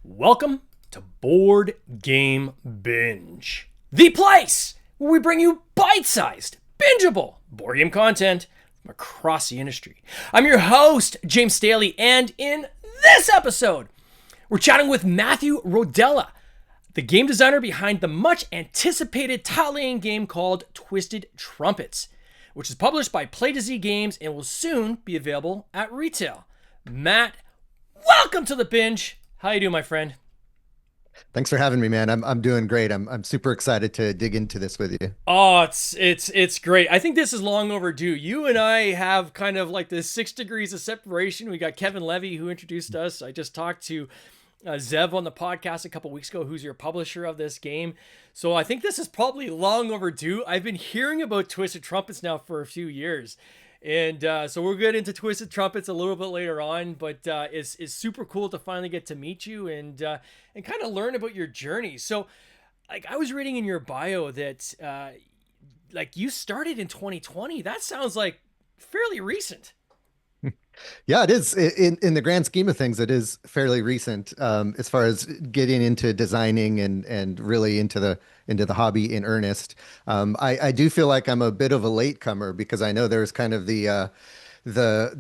Welcome to Board Game Binge, the place where we bring you bite-sized, bingeable board game content from across the industry. I'm your host, James Staley, and in this episode, we're chatting with Matthew Rodela, the game designer behind the much-anticipated tile-laying game called Twisted Trumpets, which is published by Play to Z Games and will soon be available at retail. Matt, welcome to the binge. How you doing, my friend? Thanks for having me, man. I'm doing great. I'm super excited to dig into this with you. Oh, it's great. I think this is long overdue. You and I have kind of like this 6 degrees of separation. We got Kevin Levy, who introduced us. I just talked to Zev on the podcast a couple weeks ago, who's your publisher of this game. So I think this is probably long overdue. I've been hearing about Twisted Trumpets now for a few years. And so we'll get into Twisted Trumpets a little bit later on, but it's super cool to finally get to meet you and kind of learn about your journey. So, like, I was reading in your bio that like you started in 2020. That sounds like fairly recent. Yeah, it is. In the grand scheme of things, it is fairly recent as far as getting into designing and really into the hobby in earnest. I do feel like I'm a bit of a latecomer because I know there's kind of the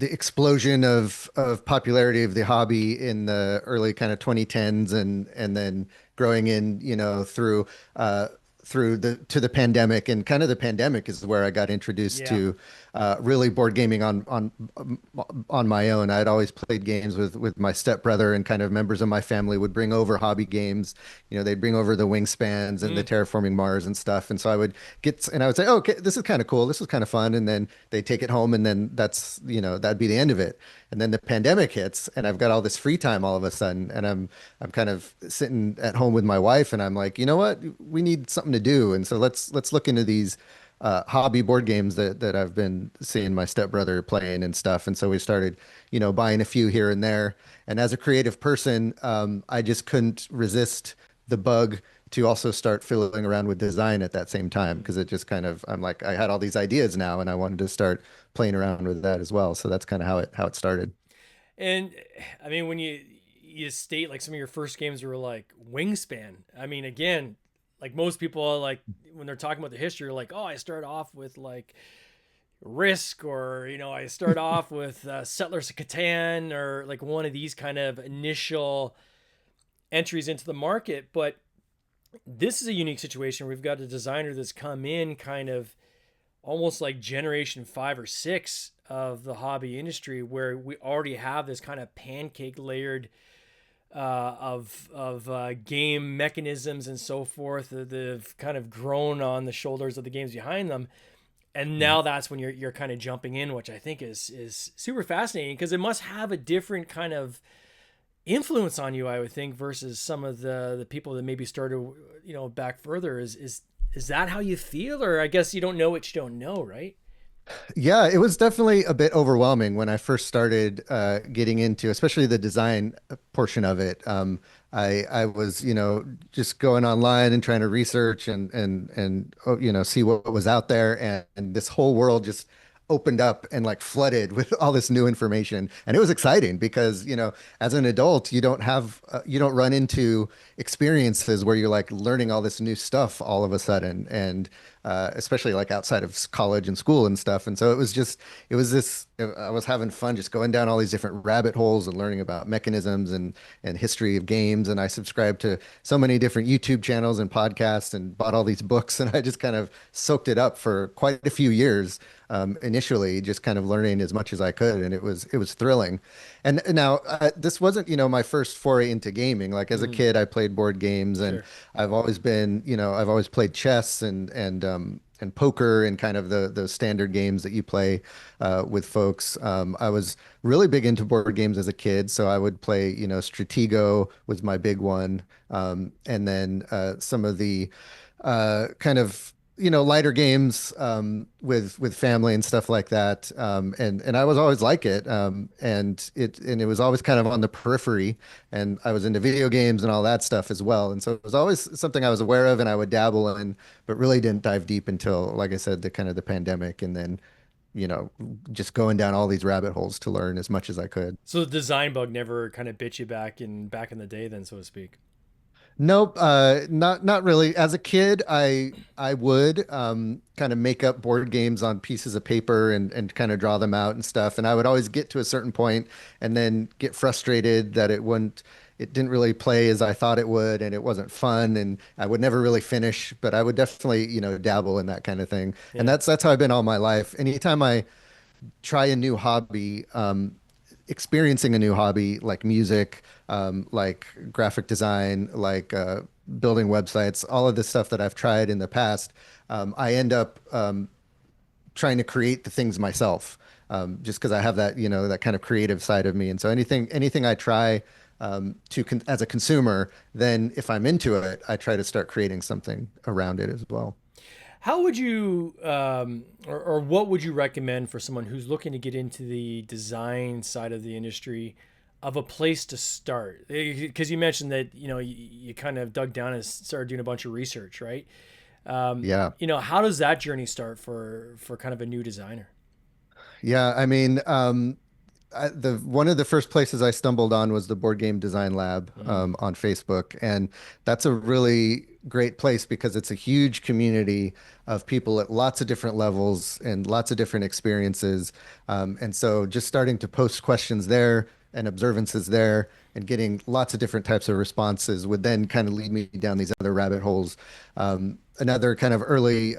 explosion of popularity of the hobby in the early kind of 2010s and then growing in, through the pandemic, and kind of the pandemic is where I got introduced to really board gaming on my own. I'd always played games with my stepbrother, and kind of members of my family would bring over hobby games. They'd bring over the Wingspans and the Terraforming Mars and stuff. And so I would I would say, oh, okay, this is kind of cool. This is kind of fun. And then they take it home, and then that'd be the end of it. And then the pandemic hits, and I've got all this free time all of a sudden, and I'm kind of sitting at home with my wife, and I'm like, you know what, we need something to do, and so let's look into these hobby board games that I've been seeing my stepbrother playing and stuff. And so we started, buying a few here and there. And as a creative person, I just couldn't resist the bug to also start fiddling around with design at that same time, because it just kind of, I'm like, I had all these ideas now, and I wanted to start playing around with that as well. So that's kind of how it started. And I mean, when you state like some of your first games were like Wingspan, I mean, again, like most people, like when they're talking about the history, like, oh, I start off with like Risk, or I start off with Settlers of Catan, or like one of these kind of initial entries into the market. But this is a unique situation. We've got a designer that's come in kind of almost like generation 5 or 6 of the hobby industry, where we already have this kind of pancake layered of game mechanisms and so forth that have kind of grown on the shoulders of the games behind them. And now that's when you're kind of jumping in, which I think is super fascinating, because it must have a different kind of influence on you, I would think, versus some of the people that maybe started, back further. Is that how you feel? Or I guess you don't know what you don't know, right? Yeah, it was definitely a bit overwhelming when I first started getting into, especially the design portion of it. I was, just going online and trying to research and see what was out there, and this whole world just opened up and like flooded with all this new information. And it was exciting because, as an adult, you don't run into experiences where you're like learning all this new stuff all of a sudden. And especially like outside of college and school and stuff. And so I was having fun just going down all these different rabbit holes and learning about mechanisms and history of games. And I subscribed to so many different YouTube channels and podcasts and bought all these books. And I just kind of soaked it up for quite a few years. Initially, just kind of learning as much as I could, and it was thrilling. And now this wasn't my first foray into gaming. Like as a kid, I played board games, and Sure. I've always been I've always played chess and poker and kind of the standard games that you play with folks. I was really big into board games as a kid, so I would play, Stratego was my big one, and then some of the kind of lighter games with family and stuff like that. And I was always like it. And it was always kind of on the periphery. And I was into video games and all that stuff as well. And so it was always something I was aware of and I would dabble in, but really didn't dive deep until, like I said, the kind of the pandemic, and then you know just going down all these rabbit holes to learn as much as I could. So the design bug never kind of bit you back in the day, then, so to speak. Nope, not really. As a kid, I would kind of make up board games on pieces of paper and kind of draw them out and stuff. And I would always get to a certain point and then get frustrated that it didn't really play as I thought it would, and it wasn't fun, and I would never really finish. But I would definitely, dabble in that kind of thing. And Yeah. that's how I've been all my life. Anytime I try a new hobby, experiencing a new hobby like music, like graphic design, like building websites, all of this stuff that I've tried in the past, I end up trying to create the things myself, just because I have that, that kind of creative side of me. And so anything I try as a consumer, then if I'm into it, I try to start creating something around it as well. How would you, or what would you recommend for someone who's looking to get into the design side of the industry, of a place to start? Because you mentioned that you kind of dug down and started doing a bunch of research, right? Yeah. How does that journey start for kind of a new designer? Yeah. I mean, the one of the first places I stumbled on was the Board Game Design Lab Mm, on Facebook, and that's a really great place because it's a huge community of people at lots of different levels and lots of different experiences. And so, just starting to post questions there and observances there, and getting lots of different types of responses would then kind of lead me down these other rabbit holes. Another kind of early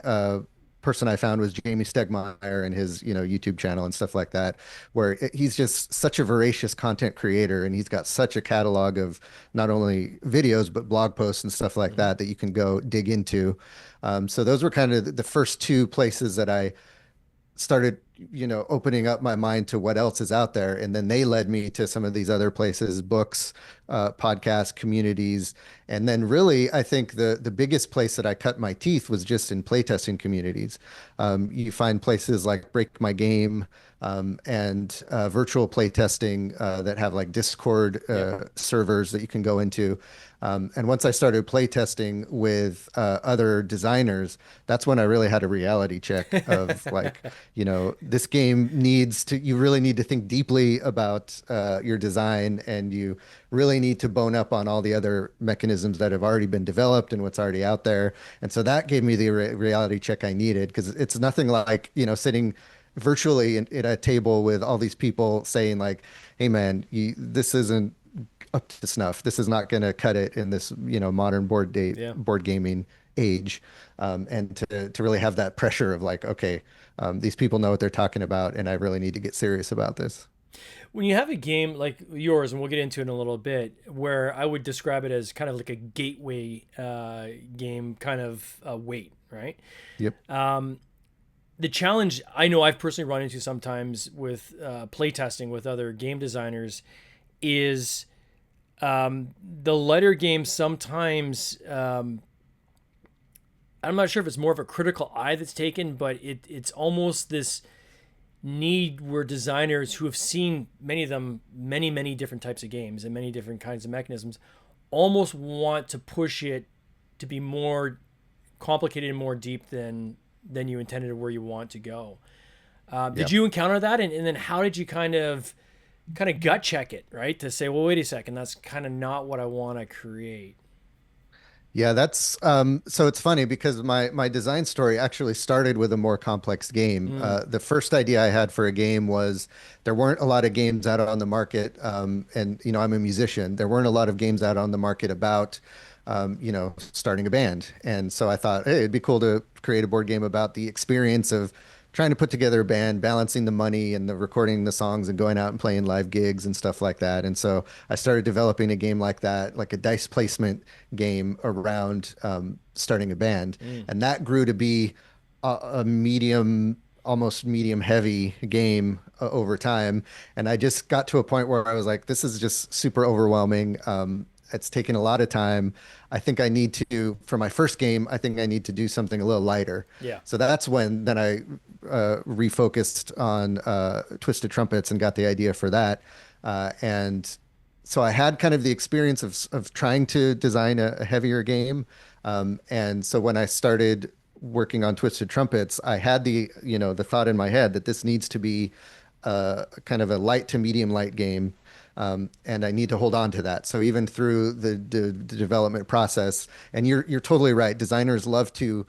person I found was Jamie Stegmaier and his, YouTube channel and stuff like that, where he's just such a voracious content creator, and he's got such a catalog of not only videos but blog posts and stuff like mhm. that that you can go dig into. So those were kind of the first two places that I started, opening up my mind to what else is out there. And then they led me to some of these other places, books, podcasts, communities. And then really, I think the biggest place that I cut my teeth was just in playtesting communities. You find places like Break My Game, and virtual playtesting that have like Discord Yeah. servers that you can go into. And once I started playtesting with other designers, that's when I really had a reality check of like, this game you really need to think deeply about your design, and you really need to bone up on all the other mechanisms that have already been developed and what's already out there. And so that gave me the reality check I needed, because it's nothing like, sitting virtually at a table with all these people saying like, hey man, this isn't up to snuff. This is not going to cut it in this, modern Yeah. board gaming age. And to really have that pressure of like, okay, these people know what they're talking about, and I really need to get serious about this. When you have a game like yours, and we'll get into it in a little bit, where I would describe it as kind of like a gateway game, kind of weight, right? Yep. The challenge I know I've personally run into sometimes with playtesting with other game designers is the lighter games sometimes. I'm not sure if it's more of a critical eye that's taken, but it's almost this need where designers who have seen many of them, many different types of games and many different kinds of mechanisms, almost want to push it to be more complicated and more deep than you intended or where you want to go. Did Yep. you encounter that, and then how did you kind of gut check it, right? To say, well, wait a second, that's kind of not what I want to create. Yeah, that's so it's funny because my design story actually started with a more complex game. Mm, The first idea I had for a game was there weren't a lot of games out on the market, and I'm a musician. There weren't a lot of games out on the market about starting a band, and so I thought, hey, it'd be cool to create a board game about the experience of trying to put together a band, balancing the money and the recording the songs and going out and playing live gigs and stuff like that. And so I started developing a game like that, like a dice placement game around starting a band. mm, And that grew to be a medium, almost medium heavy game over time. And I just got to a point where I was like, this is just super overwhelming. It's taken a lot of time. I think I need to, for my first game, I think I need to do something a little lighter. Yeah. So that's when then I refocused on Twisted Trumpets and got the idea for that. And so I had kind of the experience of trying to design a heavier game. And so when I started working on Twisted Trumpets, I had the thought in my head that this needs to be kind of a light to medium light game. And I need to hold on to that. So even through the development process, and you're totally right. Designers love to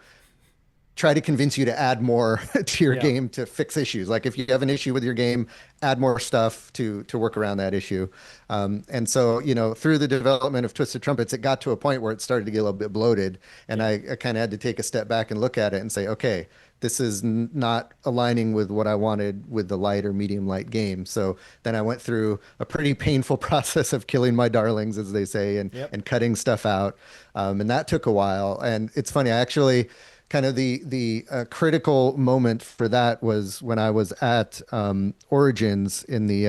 try to convince you to add more to your Yeah. game to fix issues. Like if you have an issue with your game, add more stuff to work around that issue. And so, through the development of Twisted Trumpets, it got to a point where it started to get a little bit bloated, and Yeah. I kind of had to take a step back and look at it and say, okay, this is not aligning with what I wanted with the light or medium light game. So then I went through a pretty painful process of killing my darlings, as they say, and Yep. and cutting stuff out. And that took a while. And it's funny, I actually kind of the critical moment for that was when I was at Origins in the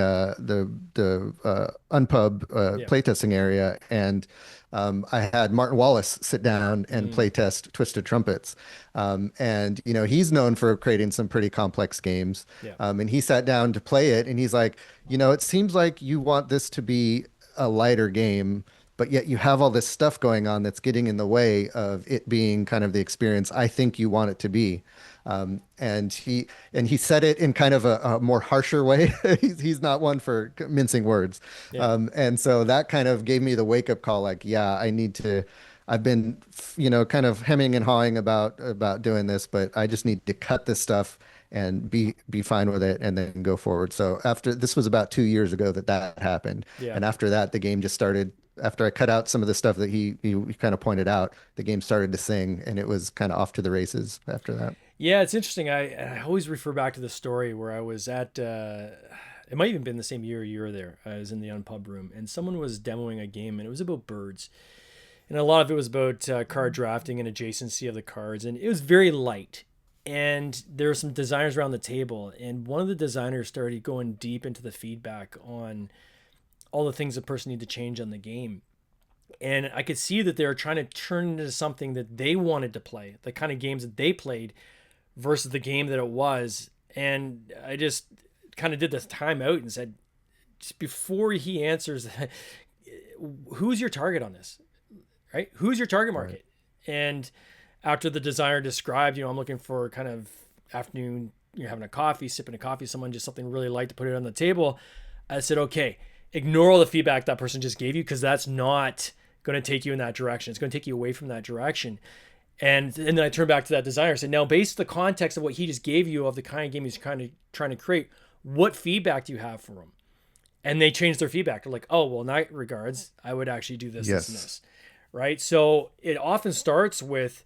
Unpub Yeah. playtesting area, and I had Martin Wallace sit down and Mm. playtest Twisted Trumpets, and he's known for creating some pretty complex games, Yeah. and he sat down to play it, and he's like, it seems like you want this to be a lighter game, but yet you have all this stuff going on that's getting in the way of it being kind of the experience I think you want it to be. And he said it in kind of a more harsher way. He's not one for mincing words. Yeah. And so that kind of gave me the wake up call, like, yeah, I need to. I've been, kind of hemming and hawing about doing this, but I just need to cut this stuff and be fine with it and then go forward. So after this was about 2 years ago that happened. Yeah. And after that, the game just started. After I cut out some of the stuff that he kind of pointed out, the game started to sing, and it was kind of off to the races after that. Yeah, it's interesting. I always refer back to the story where I was at. It might even been the same year you were there. I was in the Unpub room, and someone was demoing a game, and it was about birds, and a lot of it was about card drafting and adjacency of the cards, and it was very light. And there were some designers around the table, and one of the designers started going deep into the feedback on all the things the person needed to change on the game. And I could see that they were trying to turn it into something that they wanted to play, the kind of games that they played versus the game that it was. And I just kind of did this time out and said, just before he answers, who's your target on this? Right? Who's your target Right. market? And after the designer described, I'm looking for kind of afternoon, you're having a coffee, sipping a coffee, someone just something really light to put it on the table. I said, okay, ignore all the feedback that person just gave you because that's not going to take you in that direction. It's going to take you away from that direction. And then I turned back to that designer and said, now, based on the context of what he just gave you of the kind of game he's kind of trying to create, what feedback do you have for him? And they changed their feedback. They're like, oh, well, in that regards, I would actually do this, this, and Yes. this. Right. So it often starts with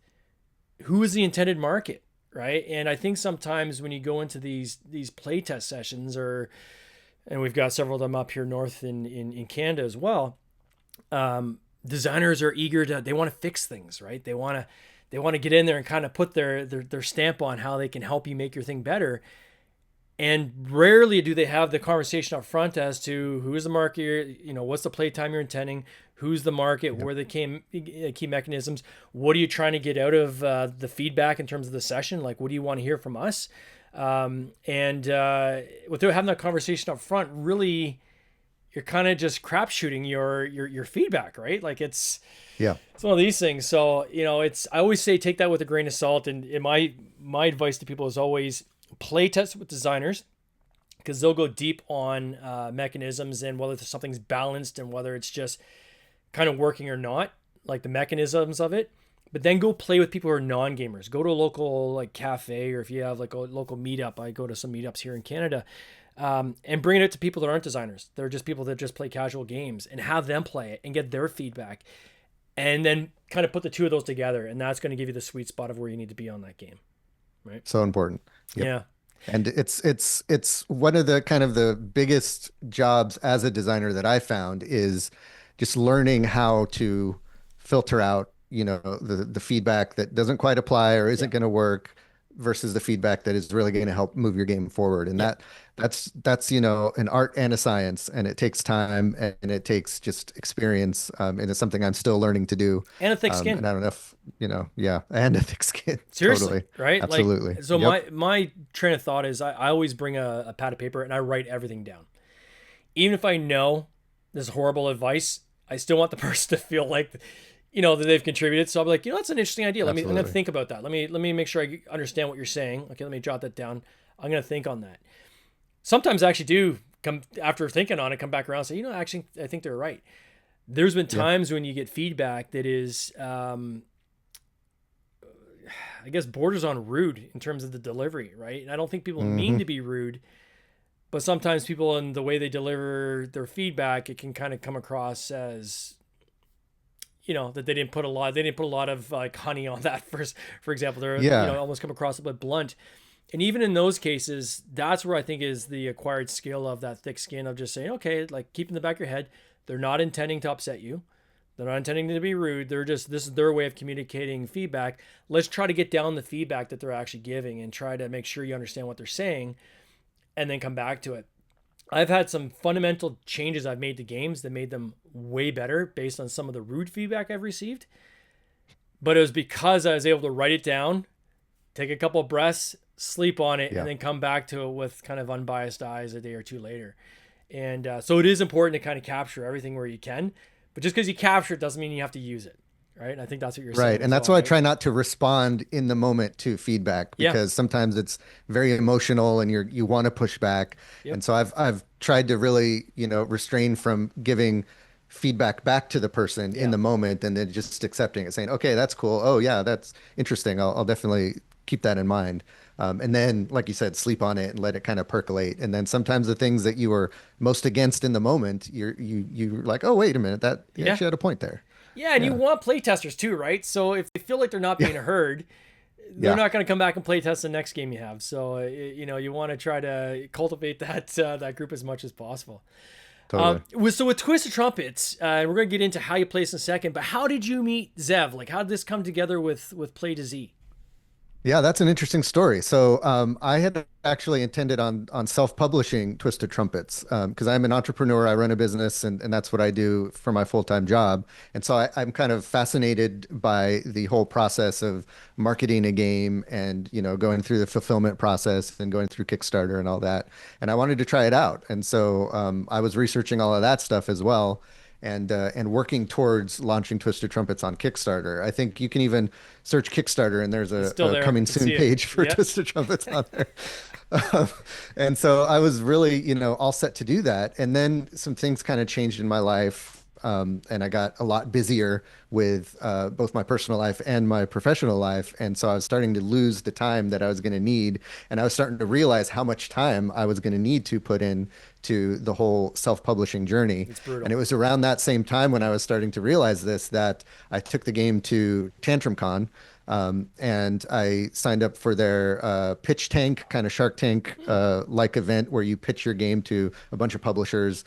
who is the intended market, right? And I think sometimes when you go into these playtest sessions, and we've got several of them up here north in Canada as well, designers are eager to, they want to fix things, right? They want to get in there and kind of put their stamp on how they can help you make your thing better. And rarely do they have the conversation up front as to who is the market, what's the playtime you're intending, who's the market, Yep. where the key mechanisms, what are you trying to get out of the feedback in terms of the session, like what do you want to hear from us, and without having that conversation up front, really, you're kind of just crap shooting your feedback, right? Like Yeah. it's one of these things. So I always say take that with a grain of salt, and my advice to people is always play test with designers because they'll go deep on mechanisms and whether something's balanced and whether it's just kind of working or not, like the mechanisms of it. But then go play with people who are non-gamers. Go to a local like cafe, or if you have like a local meetup. I go to some meetups here in Canada, and bring it out to people that aren't designers. They're just people that just play casual games, and have them play it and get their feedback, and then kind of put the two of those together, and that's going to give you the sweet spot of where you need to be on that game, right? So important. Yep. Yeah. And it's one of the kind of the biggest jobs as a designer that I found is just learning how to filter out, the feedback that doesn't quite apply or isn't Yeah. going to work, versus the feedback that is really going to help move your game forward. And Yep. that's you know, an art and a science, and it takes time and it takes just experience. And it's something I'm still learning to do. And a thick skin. And I don't know if, you know, yeah, and a thick skin. Seriously, Totally. right? Like, Absolutely. so Yep. my train of thought is I always bring a pad of paper and I write everything down. Even if I know this is horrible advice, I still want the person to feel like, that they've contributed. So I'm like, that's an interesting idea. I'm gonna Absolutely. think about that. Let me make sure I understand what you're saying. Okay, let me jot that down. I'm gonna think on that. Sometimes I actually do come after thinking on it, come back around and say, actually, I think they're right. There's been Yeah. times when you get feedback that is, I guess, borders on rude in terms of the delivery, right? And I don't think people mean Hmm. to be rude, but sometimes people in the way they deliver their feedback, it can kind of come across as, that they didn't put a lot of like honey on that for example. They're, Yeah. almost come across a bit blunt. And even in those cases, that's where I think is the acquired skill of that thick skin of just saying, okay, like keep in the back of your head, they're not intending to upset you. They're not intending to be rude. This is their way of communicating feedback. Let's try to get down the feedback that they're actually giving and try to make sure you understand what they're saying and then come back to it. I've had some fundamental changes I've made to games that made them way better based on some of the rude feedback I've received. But it was because I was able to write it down, take a couple of breaths, sleep on it, and Yeah. then come back to it with kind of unbiased eyes a day or two later. And so it is important to kind of capture everything where you can. But just because you capture it doesn't mean you have to use it. Right. And I think that's what you're Right. saying And as that's well. why I Right. try not to respond in the moment to feedback, Yeah. because sometimes it's very emotional and you want to push back. Yep. And so I've tried to really, restrain from giving feedback back to the person in Yeah. the moment, and then just accepting it, saying, okay, that's cool. Oh yeah, that's interesting. I'll definitely keep that in mind. And then, like you said, sleep on it and let it kind of percolate. And then sometimes the things that you were most against in the moment, you're like, oh, wait a minute, that you Yeah. actually had a point there. Yeah. And you Yeah. want playtesters too, right? So if they feel like they're not Yeah. being heard, they're Yeah. not going to come back and play test the next game you have. So, you want to try to cultivate that group as much as possible. Totally. So with Twisted Trumpets, we're going to get into how you place in a second, but how did you meet Zev? Like, how did this come together with Play to Z? Yeah, that's an interesting story. So I had actually intended on self-publishing Twisted Trumpets, because I'm an entrepreneur. I run a business, and that's what I do for my full-time job. And so I'm kind of fascinated by the whole process of marketing a game and, going through the fulfillment process and going through Kickstarter and all that. And I wanted to try it out. And so I was researching all of that stuff as well, and working towards launching Twisted Trumpets on Kickstarter. I think you can even search Kickstarter, and there's It's a, still a there. I coming can see soon it. page for Yeah. Twisted Trumpets on there. Um, and so I was really, all set to do that. And then some things kind of changed in my life. And I got a lot busier with both my personal life and my professional life. And so I was starting to lose the time that I was going to need. And I was starting to realize how much time I was going to need to put in to the whole self-publishing journey. It's And brutal. it was around that same time when I was starting to realize this, that I took the game to TantrumCon. And I signed up for their pitch tank, kind of Shark Tank like event, where you pitch your game to a bunch of publishers,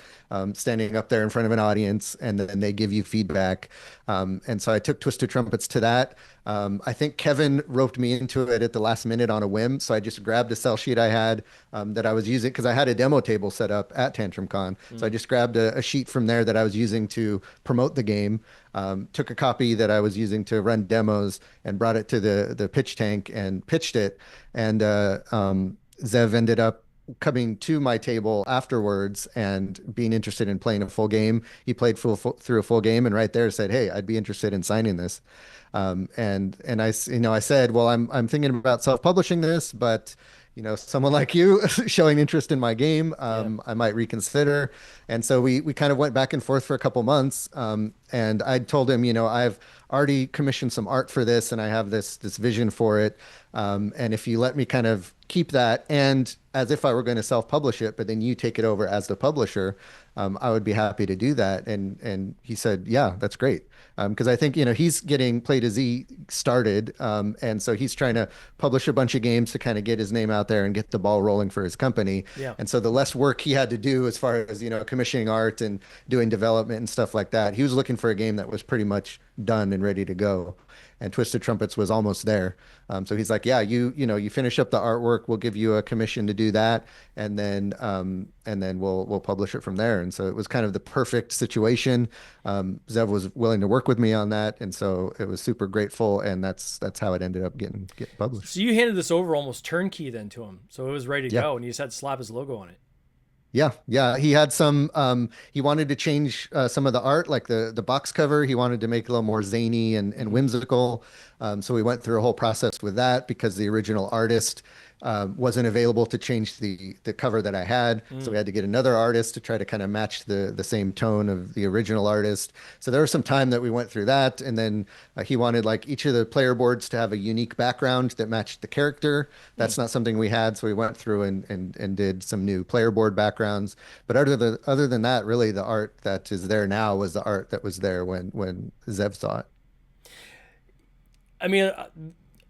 standing up there in front of an audience, and then they give you feedback. And so I took Twisted Trumpets to that. I think Kevin roped me into it at the last minute on a whim. So I just grabbed a sell sheet I had, that I was using because I had a demo table set up at TantrumCon. So I Mm. just grabbed a sheet from there that I was using to promote the game, took a copy that I was using to run demos, and brought it to the pitch tank and pitched it. And Zev ended up coming to my table afterwards and being interested in playing a full game. He played through a full game, and right there said, "Hey, I'd be interested in signing this." And I said, "Well, I'm thinking about self-publishing this, but." Someone like you showing interest in my game, Yeah. I might reconsider. And so we kind of went back and forth for a couple months. And I told him, I've already commissioned some art for this, and I have this vision for it. And if you let me kind of keep that, and as if I were going to self-publish it, but then you take it over as the publisher, I would be happy to do that. And he said, yeah, that's great. Because I think, he's getting Play to Z started. And so he's trying to publish a bunch of games to kind of get his name out there and get the ball rolling for his company. Yeah. And so the less work he had to do as far as, commissioning art and doing development and stuff like that, he was looking for a game that was pretty much done and ready to go. and Twisted Trumpets was almost there. So he's like, yeah, you finish up the artwork, we'll give you a commission to do that, and then we'll publish it from there. And so it was kind of the perfect situation. Zev was willing to work with me on that, and so it was super grateful, and that's how it ended up getting published. So you handed this over almost turnkey then to him, so it was ready to Yeah. go, and you just had to slap his logo on it. Yeah, yeah. He had some. He wanted to change some of the art, like the box cover. He wanted to make it a little more zany and Hmm. whimsical. So we went through a whole process with that because the original artist wasn't available to change the cover that I had. So we Mm. had to get another artist to try to kind of match the same tone of the original artist. So there was some time that we went through that, and then he wanted like each of the player boards to have a unique background that matched the character. Mm. That's not something we had, so we went through and did some new player board backgrounds. But other than that, really the art that is there now was the art that was there when Zev saw it. I mean,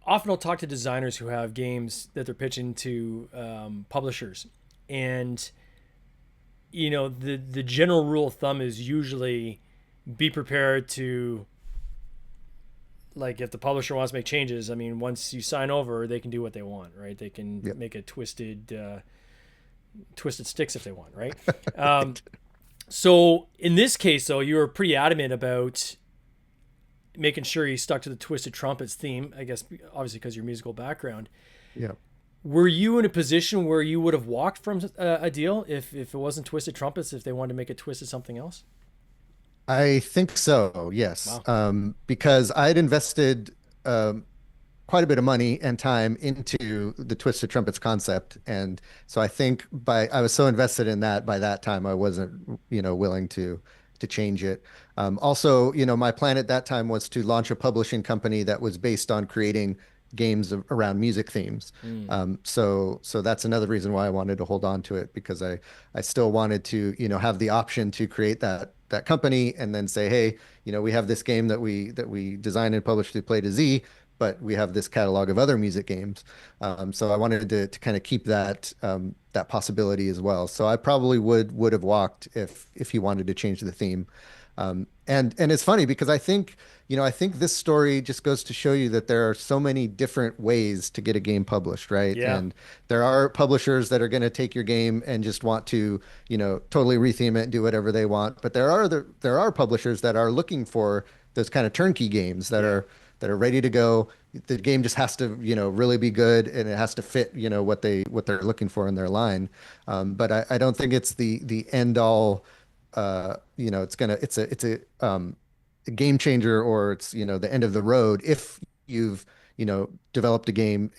often I'll talk to designers who have games that they're pitching to publishers, and the general rule of thumb is usually be prepared to, like, if the publisher wants to make changes. I mean, once you sign over, they can do what they want, right? They can Yep. make a twisted sticks if they want, right? Um, so in this case, though, you were pretty adamant about making sure you stuck to the Twisted Trumpets theme. I guess obviously because of your musical background. Yeah. Were you in a position where you would have walked from a deal if it wasn't Twisted Trumpets, if they wanted to make it twisted something else? I think so, yes. Wow. Because I'd invested quite a bit of money and time into the Twisted Trumpets concept. And so I think I was so invested in that by that time I wasn't, willing to change it. Also, my plan at that time was to launch a publishing company that was based on creating games around music themes. Mm. So that's another reason why I wanted to hold on to it because I still wanted to, have the option to create that company and then say, hey, we have this game that we designed and published through Play to Z, but we have this catalog of other music games. So I wanted to kind of keep that possibility as well. So I probably would have walked if he wanted to change the theme. And it's funny because I think this story just goes to show you that there are so many different ways to get a game published, right? Yeah. And there are publishers that are going to take your game and just want to, totally retheme it and do whatever they want. But there are publishers that are looking for those kind of turnkey games Yeah. that are ready to go. The game just has to, really be good and it has to fit, what they're looking for in their line. But I don't think it's the end all. It's a game changer or it's the end of the road if you've developed a game.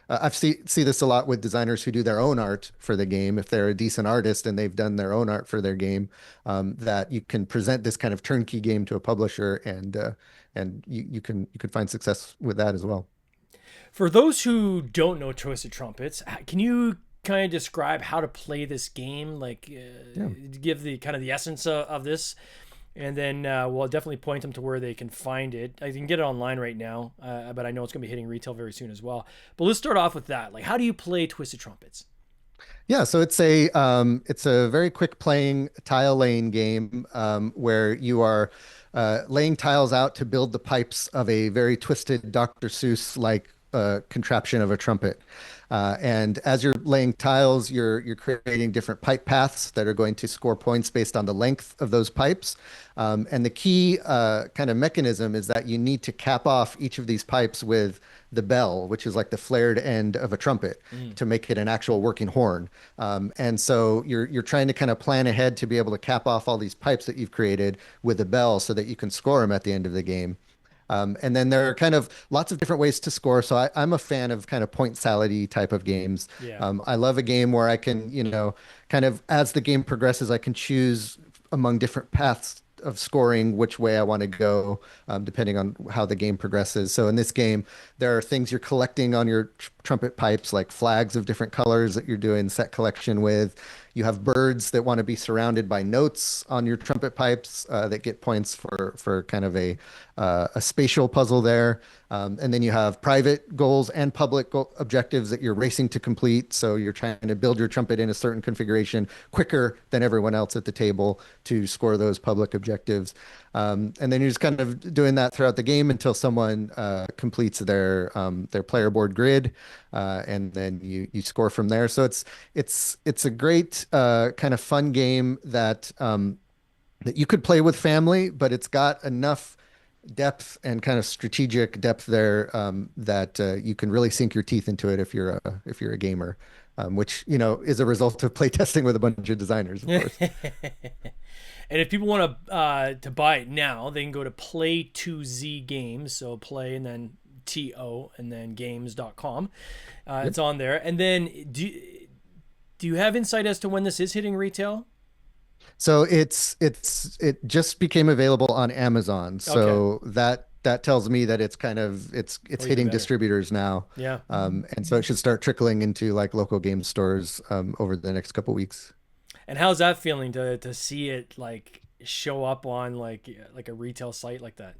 I've see this a lot with designers who do their own art for the game. If they're a decent artist and they've done their own art for their game, that you can present this kind of turnkey game to a publisher and you can find success with that as well. For those who don't know Twisted Trumpets, can you kind of describe how to play this game? Like, Yeah. give the kind of the essence of this, and then we'll definitely point them to where they can find it. I can get it online right now, but I know it's going to be hitting retail very soon as well. But let's start off with that. Like, how do you play Twisted Trumpets? Yeah, so it's a very quick playing tile laying game where you are laying tiles out to build the pipes of a very twisted Dr. Seuss like contraption of a trumpet. And as you're laying tiles, you're creating different pipe paths that are going to score points based on the length of those pipes. And the key kind of mechanism is that you need to cap off each of these pipes with the bell, which is like the flared end of a trumpet, Mm. to make it an actual working horn. And so you're trying to kind of plan ahead to be able to cap off all these pipes that you've created with a bell so that you can score them at the end of the game. And then there are kind of lots of different ways to score. So I'm a fan of kind of point salady type of games. Yeah. I love a game where I can, kind of as the game progresses, I can choose among different paths of scoring which way I want to go, depending on how the game progresses. So in this game, there are things you're collecting on your trumpet pipes, like flags of different colors that you're doing set collection with. You have birds that want to be surrounded by notes on your trumpet pipes that get points for kind of a spatial puzzle there. And then you have private goals and public objectives that you're racing to complete. So you're trying to build your trumpet in a certain configuration quicker than everyone else at the table to score those public objectives. And then you're just kind of doing that throughout the game until someone completes their player board grid, and then you score from there. So it's a great kind of fun game that you could play with family, but it's got enough depth and kind of strategic depth there that you can really sink your teeth into it if you're a gamer, which is a result of playtesting with a bunch of designers, of course. And if people want to buy it now, they can go to Play2Z Games. So play and then TO and then games.com. Yep. It's on there. And then do you have insight as to when this is hitting retail? So it just became available on Amazon. Okay. So that tells me that it's Well, even hitting better. distributors now. Yeah. And so it should start trickling into like local game stores over the next couple weeks. And how's that feeling to see it like show up on like a retail site like that?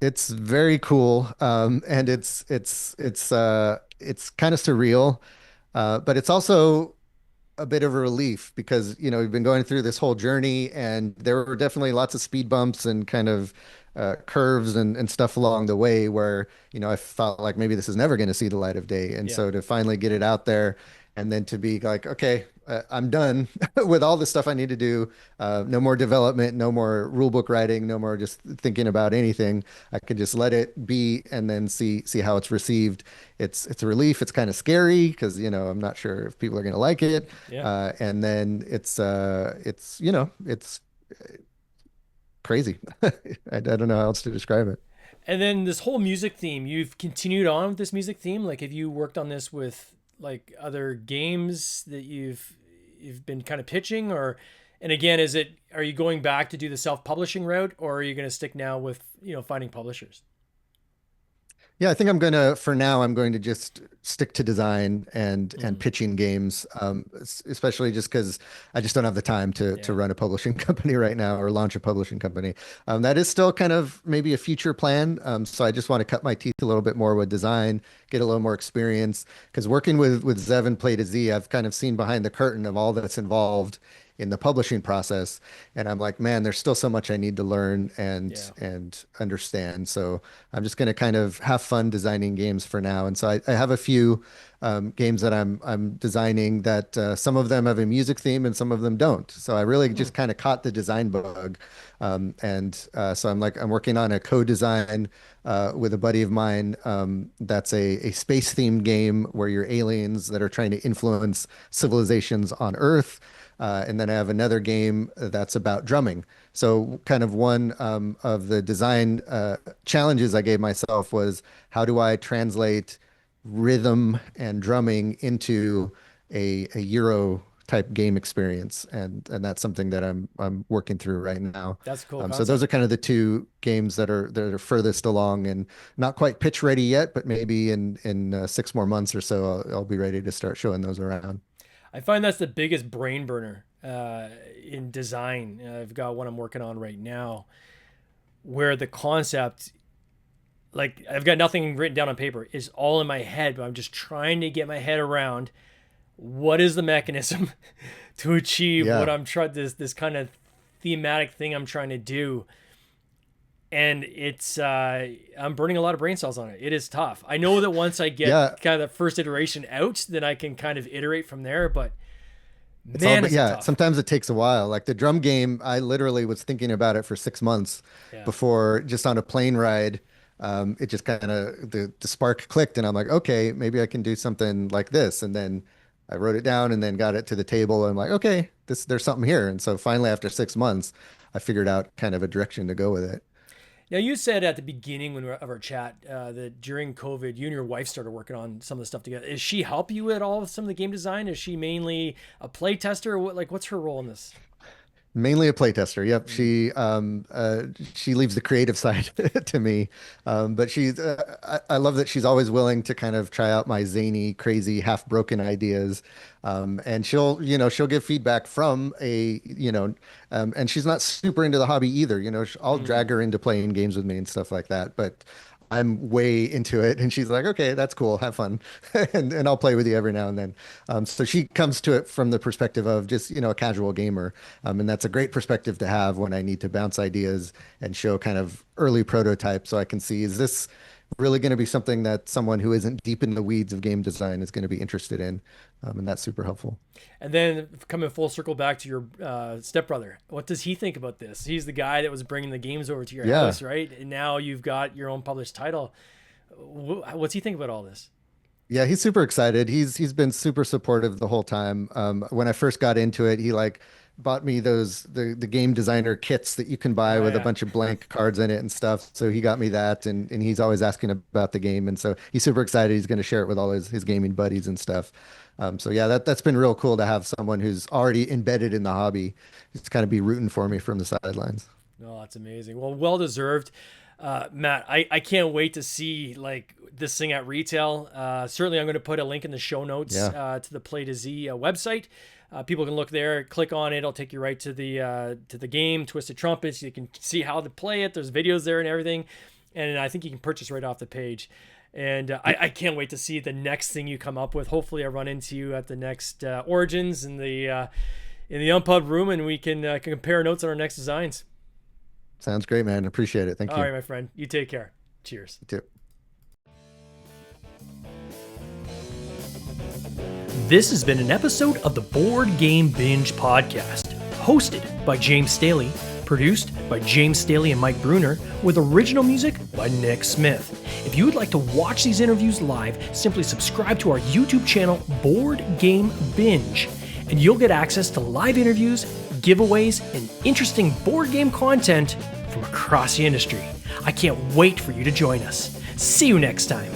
It's very cool, and it's kind of surreal, but it's also a bit of a relief because we've been going through this whole journey, and there were definitely lots of speed bumps and kind of curves and stuff along the way where I felt like maybe this is never going to see the light of day, and Yeah. so to finally get it out there, and then to be like, okay, I'm done with all the stuff I need to do. No more development, no more rule book writing, no more just thinking about anything. I could just let it be and then see how it's received. It's a relief. It's kind of scary because I'm not sure if people are going to like it. Yeah. And then it's crazy. I don't know how else to describe it. And then this whole music theme, you've continued on with this music theme. Like, have you worked on this with like other games that you've been kind of pitching, or, and again, are you going back to do the self-publishing route, or are you going to stick now with finding publishers? Yeah, I think for now, I'm going to just stick to design and Mm, pitching games, especially just because I just don't have the time to yeah. run a publishing company right now or launch a publishing company. That is still kind of maybe a future plan. So I just want to cut my teeth a little bit more with design, get a little more experience, because working with Zev and Play to Z, I've kind of seen behind the curtain of all that's involved in the publishing process, and I'm like, man, there's still so much I need to learn Yeah. and understand. So I'm just going to kind of have fun designing games for now. And so I have a few games that I'm designing that some of them have a music theme and some of them don't. So I really Hmm. just kind of caught the design bug, and so I'm working on a co-design with a buddy of mine that's a space themed game where you're aliens that are trying to influence civilizations on Earth. And then I have another game that's about drumming. So, kind of one of the design challenges I gave myself was how do I translate rhythm and drumming into a Euro type game experience, and that's something that I'm working through right now. That's a cool So those concept. are kind of the two games that are furthest along and not quite pitch ready yet, but maybe in 6 more months or so I'll be ready to start showing those around. I find that's the biggest brain burner in design. I've got one I'm working on right now where the concept, like I've got nothing written down on paper, is all in my head, but I'm just trying to get my head around what is the mechanism to achieve what Yeah. I'm trying, this kind of thematic thing I'm trying to do. And it's I'm burning a lot of brain cells on it. It is tough. I know that once I Yeah. get kind of the first iteration out, then I can kind of iterate from there, but It's all, man, but is it yeah, tough. sometimes it takes a while. Like the drum game, I literally was thinking about it for 6 months Yeah. before just on a plane ride. It just kind of the spark clicked, and I'm like, okay, maybe I can do something like this. And then I wrote it down, and then got it to the table. And I'm like, okay, there's something here. And so finally, after 6 months, I figured out kind of a direction to go with it. Now, you said at the beginning of our chat that during COVID, you and your wife started working on some of the stuff together. Is she help you at all with some of the game design? Is she mainly a play tester? Or what's her role in this? Mainly a playtester. Yep. She leaves the creative side to me. But I love that she's always willing to kind of try out my zany, crazy, half broken ideas. And she'll give feedback from and she's not super into the hobby either. I'll Mm. drag her into playing games with me and stuff like that. But I'm way into it, and she's like, "Okay, that's cool. Have fun," and I'll play with you every now and then. So she comes to it from the perspective of just a casual gamer, and that's a great perspective to have when I need to bounce ideas and show kind of early prototypes, so I can see, is this really going to be something that someone who isn't deep in the weeds of game design is going to be interested in, and that's super helpful. And then coming full circle back to your stepbrother, what does he think about this? He's the guy that was bringing the games over to your Yeah. house, right? And now you've got your own published title. What's he think about all this? Yeah, he's super excited. He's been super supportive the whole time. When I first got into it, he like bought me the game designer kits that you can buy Oh with a yeah. bunch of blank cards in it and stuff. So he got me that, and he's always asking about the game, and so he's super excited. He's going to share it with all his gaming buddies and stuff. So yeah, that's been real cool to have someone who's already embedded in the hobby just kind of be rooting for me from the sidelines. Oh, that's amazing. Well deserved. Matt, I can't wait to see like this thing at retail. Certainly, I'm going to put a link in the show notes Yeah, to the Play to Z website. People can look there, click on it. It'll take you right to the game, Twisted Trumpets. You can see how to play it. There's videos there and everything, and I think you can purchase right off the page. And I can't wait to see the next thing you come up with. Hopefully, I run into you at the next Origins in the Unpub room, and we can compare notes on our next designs. sounds great, man. Appreciate it. Thank All you. right, my friend. You take care. Cheers. You too. This has been an episode of the Board Game Binge podcast, hosted by James Staley, produced by James Staley and Mike Bruner, with original music by Nick Smith. If you would like to watch these interviews live, simply subscribe to our YouTube channel, Board Game Binge, and you'll get access to live interviews, giveaways, and interesting board game content from across the industry. I can't wait for you to join us. See you next time.